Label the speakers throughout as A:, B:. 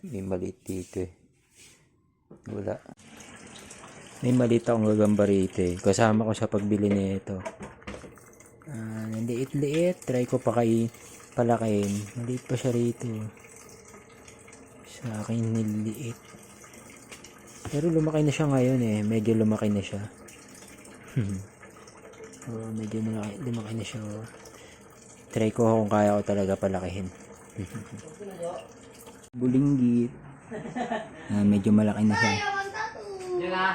A: May maliit dito eh. Wala. May maliit akong gagamba rito eh. Kasama ko sa pagbili nito. Liit-liit. Try ko palakihin. Maliit pa siya rito. Sa akin niliit. Pero lumaki na siya ngayon eh. Medyo lumaki na siya. Medyo lumaki na siya. Try ko kung kaya ko talaga palakihin. Bulinggit. Medyo malaki na siya.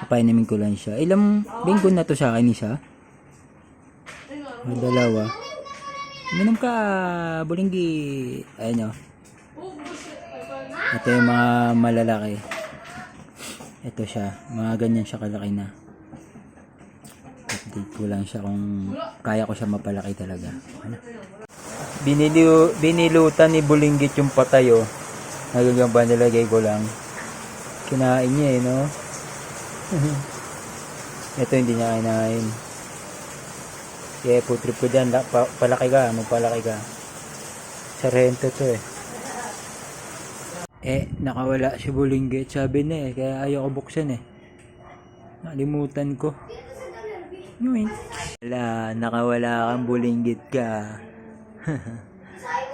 A: Papainamin ko lang siya. Ilang binggo na to sa akin isa? Dalawa. Minom ka, bulinggit. Ayan o. Ito yung mga malalaki. Ito siya. Mga ganyan siya kalaki na. Update ko lang siya kung kaya ko siya mapalaki talaga. Ano? Binilutan ni bulinggit yung patay o. Nagagamba nilagay ko lang. Kinain niya eh, no? Ito hindi niya kinain. Kaya putrip ko dyan. Palaki ka, magpalaki ka. Sarento to eh. Nakawala si bulinggit. Sabi na eh, kaya ayaw ko buksan eh. Nalimutan ko. Wala, nakawala kang bulinggit ka.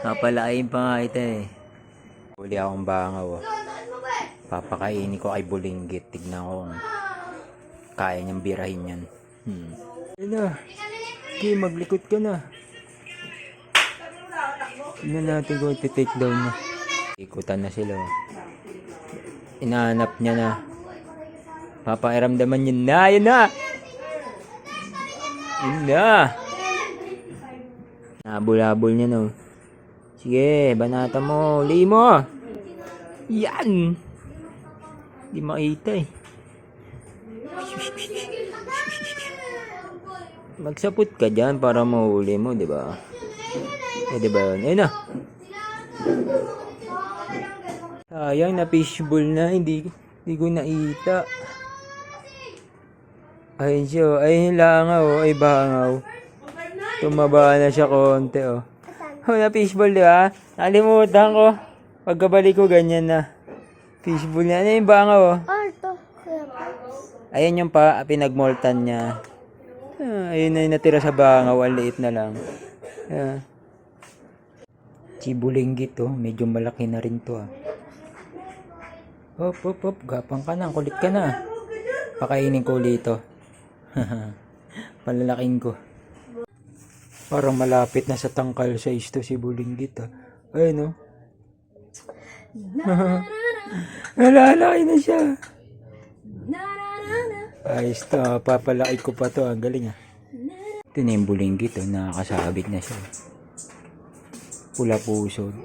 A: Papalakihin pa nga kita eh. Huli akong bangaw. Papakainin ko kay bulinggit. Tignan ko kung kaya niyang birahin yan. Ayun na. Okay, maglikot ka na. Tignan natin kung iti-take down na. Ikutan na sila. Inahanap niya na. Papairamdaman niya na. Ayun na! Ayun na! Nabulabol niya no. Sige, banata mo. Uli mo. Yan. Hindi makita eh. Magsapot ka dyan para mahuli mo, di ba? Di ba yun? Ayun na. Sayang na fishbowl na. Hindi ko nakita. Ayun siya. Ayun langaw. Ay bangaw. Tumaba na siya konti oh. Na fishbowl di ba? Nakalimutan ko. Pagkabalik ko ganyan na. Fishbowl niya. Ano yung bangaw oh? Ayan yung pinagmoltan niya. Ayun na yung natira sa bangaw. Ang liit na lang. Si bulinggit oh. Medyo malaki na rin to ah. Hop. Gapang ka na. Kulit ka na. Pakainin ko ulit ito. Palalaking ko. Parang malapit na sa tangkal size to si bulinggit ah. Ayun oh. Nalalaki na siya. Ayos to. Papalaki ko pa to. Ang galing ah. Ito na yung bulinggit oh. Nakakasabit na siya. Pula pusod.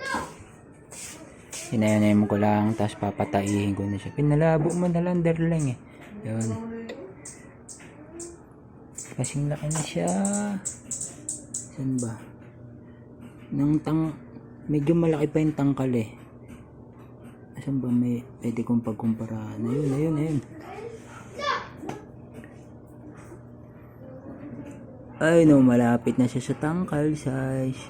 A: Inayanin ko lang. Tapos papataihin ko na siya. Pinalabo mo na lang darling eh. Yun. Kasing laki na siya. Saan ba? Medyo malaki pa yung tangkal eh. Saan ba may pwede kong pagkumpara? Ayun. Ay no, malapit na siya sa tangkal size.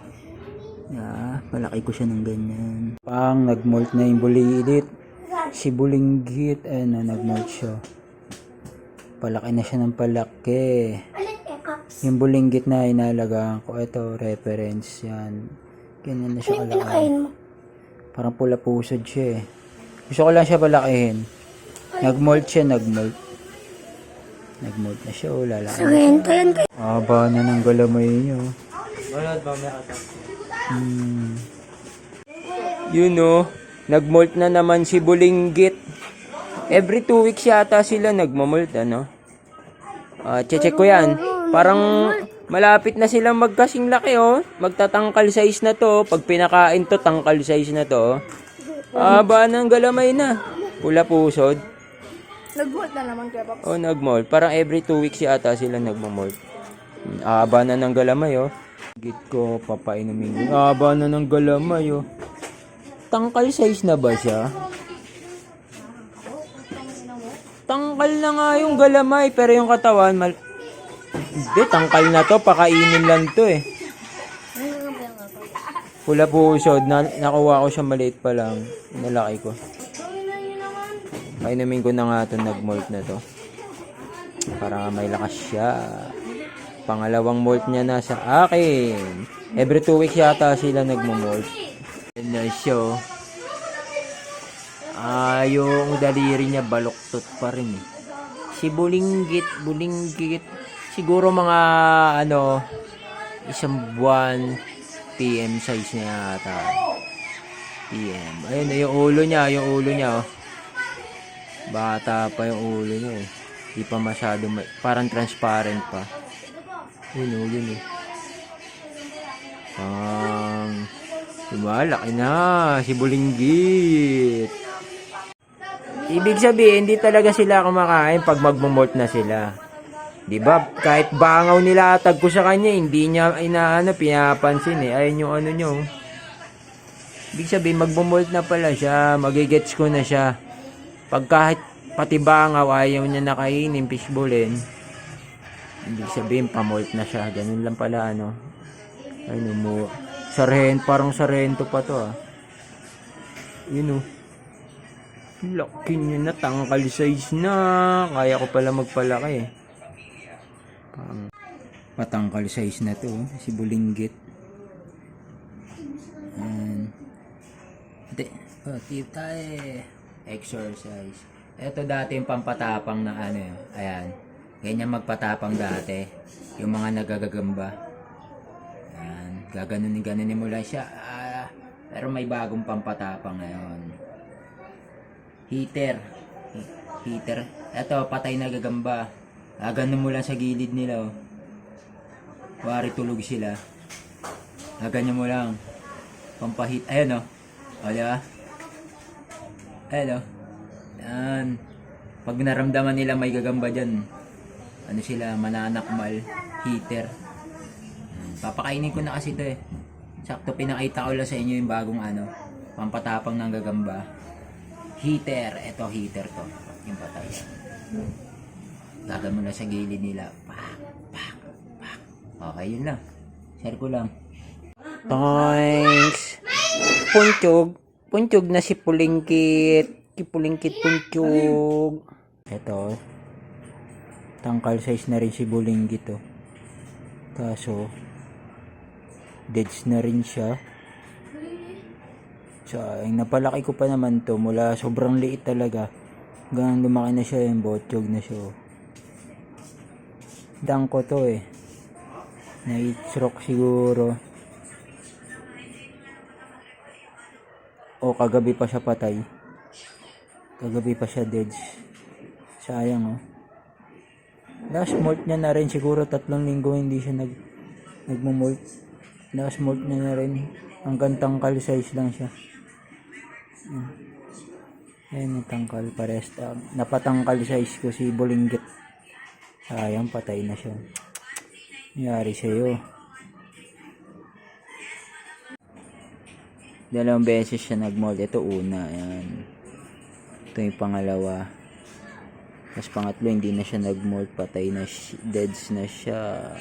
A: Palaki ko siya ng ganyan. Nagmolt na yung bulilit. Si bulinggit, ayun na, nagmolt siya. Palaki na siya ng palaki. Yung bulinggit na inalagaan ko, ito reference yan. Ganyan na siya kalaki. Parang pula pusod siya eh. Gusto ko lang siya palakihin. Nagmolt siya. Nagmolt na siya, lalaki. Aba na ng galamay niyo. Yun oh. Nagmolt na naman si bulinggit. Every 2 weeks yata sila nagmamolt ano. Check ko yan. Parang malapit na silang magkasing laki oh. Magtatangkal size na to. Pag pinakain to, tangkal size na to. Aba ng galamay na. Pula pusod.
B: Nag-molt na naman kaya Paps?
A: Oh, nag-molt. Parang every 2 weeks yata sila nagmamolt. Aba na ng galamay oh. Git ko, papainumin. Aba na ng galamay oh. Tangkal size na ba siya? Tangkal na nga yung galamay. Pero yung katawan, hindi, tangkal na to. Pakainin lang to eh. Pula pusod. Nakuha ko siya maliit pa lang. Nalaki ko. Painumin ko na nga itong nag-molt na to. Para may lakas siya. Pangalawang molt niya na sa akin. Every 2 weeks yata sila nagmo-molt. Yan na siya. Yung daliri niya baluktot pa rin eh. Si bulinggit. Siguro mga isang buwan PM size niya yata. PM. Ayun, yung ulo niya oh. Bata pa yung ulo niya eh. Di pa masyado, parang transparent pa. Yun eh. Laki na, si bulinggit. Ibig sabihin, hindi talaga sila kumakain pag magmo-molt na sila. Di ba? Kahit bangaw nilatag ko sa kanya, hindi niya pinapansin eh. Ayun yung nyo. Ibig sabihin, magmo-molt na pala siya, magigets ko na siya. Pag kahit pati bangaw, ayaw niya nakainin, fishballin. Ibig sabihin, pamolt na siya. Ganun lang pala, ayun, parang sarento pa to, Yun, laki niya na, tangkal size na. Kaya ko pala magpalaki, patangkal size na to, si bulinggit. Tita exercise. Ito dati yung pampatapang na ayan. Ganyan magpatapang dati. Yung mga nagagagamba. Ayan. Gaganunin mo lang siya. Pero may bagong pampatapang ngayon. Heater. Ito, patay na gagamba. Gaganon mo lang sa gilid nila. Wari tulog sila. Gaganyan mo lang. Pampahit. Ayan o. Diba? Ayan o. Yan. Pag naramdaman nila may gagamba dyan, sila, mananakmal, heater. Papakainin ko na kasi ito eh. Sakto pinakita ko lang sa inyo yung bagong pampatapang ng gagamba. Heater. Ito heater to. Yung patay. Gagan mo na sa gilid nila. Pak. Okay, yun lang. Share ko lang. Thanks. Punchog na si Pulingkit. Punchog. Ito. Tangkal size na rin si bulinggit to. Kaso deads na rin siya. Sayang, napalaki ko pa naman to mula sobrang liit talaga. Hanggang lumaki na siya, yung botchog na siya. Dang ko to eh. Na-stroke siguro. O kagabi pa siya patay. Kagabi pa siya deads. Sayang Last molt niya na rin, siguro 3 linggo hindi siya nagmo-molt. Last molt niya na rin, hanggang tangkal size lang siya. Ayan yung tangkal, pares. Napatangkal size ko si bulinggit. Sayang, patay na siya. Nangyari sa'yo. 2 beses siya nag-molt. Ito una, ayan. Ito yung pangalawa. Tapos pangatlo, hindi na siya nag-molt. Patay na, deads na siya.